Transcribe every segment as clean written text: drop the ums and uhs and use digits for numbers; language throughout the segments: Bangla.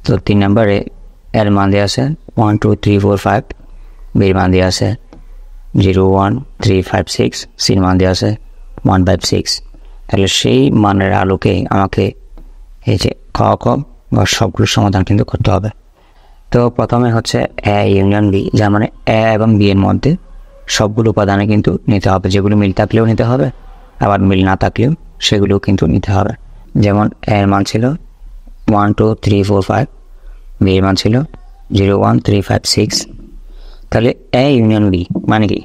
তো 3 নম্বরে এর মান দেওয়া আছে 1 2 3 4 5, বির মান দেওয়া আছে 0 1 3 5 6, সির মান দেওয়া আছে 1 5 6। তাহলে সেই মানের আলোকে আমাকে এই যে ক খ বা সবগুলো সমাধান কিন্তু করতে হবে। তো প্রথমে হচ্ছে এ ইউনিয়ন বি, যার মানে এ এবং বি এর মধ্যে সবগুলো উপাদানে কিন্তু নিতে হবে, যেগুলো মিল থাকলেও নিতে হবে, আবার মিল না থাকলেও সেগুলোও কিন্তু নিতে হবে। যেমন এর মান ছিল 1 2 3 4 5, বি এর মান ছিল 0 1 3 5 6। তাহলে এ ইউনিয়ন বি মানে কি,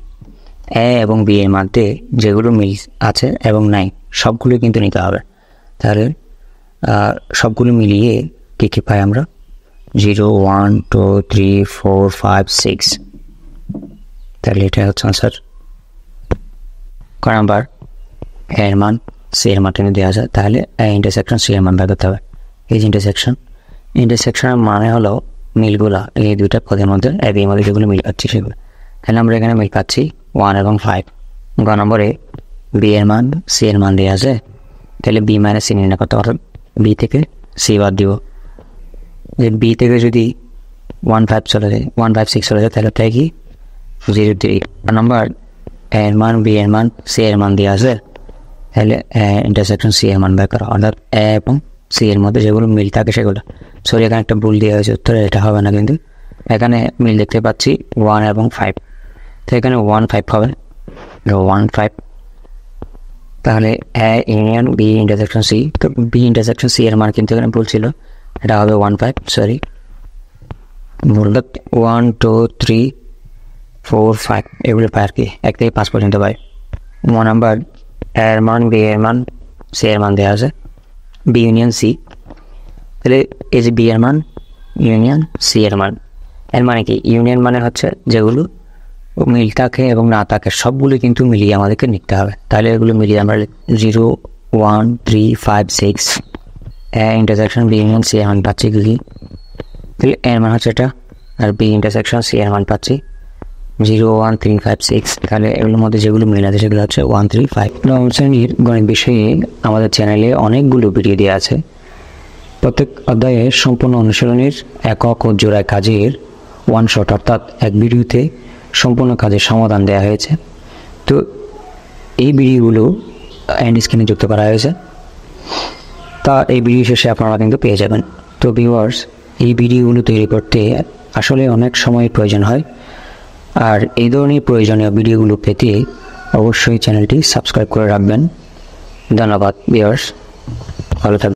এ এবং বি এর মধ্যে যেগুলো মিল আছে এবং নাই সবগুলো কিন্তু নিতে হবে। তাহলে সবগুলো মিলিয়ে কী পাই আমরা 0 1 2 3 4 5 6। তাহলে এটা হচ্ছে আনসার। ক নাম্বার এর মান সি এর মান কিন্তু দেওয়া যায়, তাহলে এ ইন্টারসেকশন সি এর মান বের করতে হবে। এই যে ইন্টারসেকশনের মানে হলো মিলগুলা এই দুইটা পদের মধ্যে এ বি এর মধ্যে যেগুলো মিল পাচ্ছি সেগুলো। তাহলে আমরা এখানে মিল পাচ্ছি 1 এবং 5। গ নম্বরে বি এর মান সি এর মান দেওয়া আছে, তাহলে বি মাইনাস সি নির্ণয় করতে পারবে। বি থেকে সি বাদ দিব, যে বি থেকে যদি 1 5 চলে যায় 1 5 6 চলে যায় তাহলে তাই কি 0 3। নাম্বার এর মান বি এর মান সি এর মান দেওয়া আছে, তাহলে ইন্টারসেকশন সি এর মান বের করা, অর্থাৎ এ এবং সি এর মধ্যে যেগুলো মিল থাকে সেগুলো। সরি এখানে একটা ভুল দেওয়া হয়েছে, উত্তরে এটা হবে না, কিন্তু এখানে মিল দেখতে পাচ্ছি 1 এবং 5, তো এখানে 1 5 হবে 1 5। তাহলে A union B intersection C, তো বি ইন্টারসেকশন সি এর মান কিন্তু এখানে ভুল ছিল, এটা হবে 1 5, সরি ভুল। 1 2 3 4 5 এগুলো পাই আর কি, 1 থেকে 5 পর্যন্ত পাই। গ নাম্বার এর মান বি এর মান সি এর মান দেওয়া আছে, বি ইউনিয়ন সি। তাহলে এই যে বি এর মান ইউনিয়ন সি এর মান, এর মানে কি ইউনিয়ন মানে হচ্ছে যেগুলো মিল থাকে এবং না থাকে সবগুলো কিন্তু মিলিয়ে আমাদেরকে নিতে হবে। তাহলে এগুলো মিলিয়ে আমরা 0 1 3 5 6 A intersection B union C এর মান পাচ্ছি কি, তাহলে এর মান হচ্ছে এটা, আর বি ইন্টারসেকশন সি এর মান পাচ্ছি 0 1 3 5 6। তাহলে এগুলোর মধ্যে যেগুলো মিল আছে সেগুলো হচ্ছে 1 3 5। নবম শ্রেণীর গণিত বিষয়ে আমাদের চ্যানেলে অনেকগুলো ভিডিও দেওয়া আছে, প্রত্যেক অধ্যায়ে সম্পূর্ণ অনুশীলনের একক ও জোড়ায় কাজের ওয়ান শট, অর্থাৎ এক ভিডিওতে সম্পূর্ণ কাজের সমাধান দেওয়া হয়েছে। তো এই ভিডিওগুলো এন্ড স্ক্রিনে যুক্ত করা হয়েছে, তা এই ভিডিও শেষে আপনারা কিন্তু পেয়ে যাবেন। তো ভিউয়ার্স, এই ভিডিওগুলো তৈরি করতে আসলে অনেক সময় প্রয়োজন হয়, আর এই ধরনের প্রয়োজনীয় ভিডিওগুলো পেতে অবশ্যই চ্যানেলটি সাবস্ক্রাইব করে রাখবেন। ধন্যবাদ ভিউয়ার্স, ভালো থাকবেন।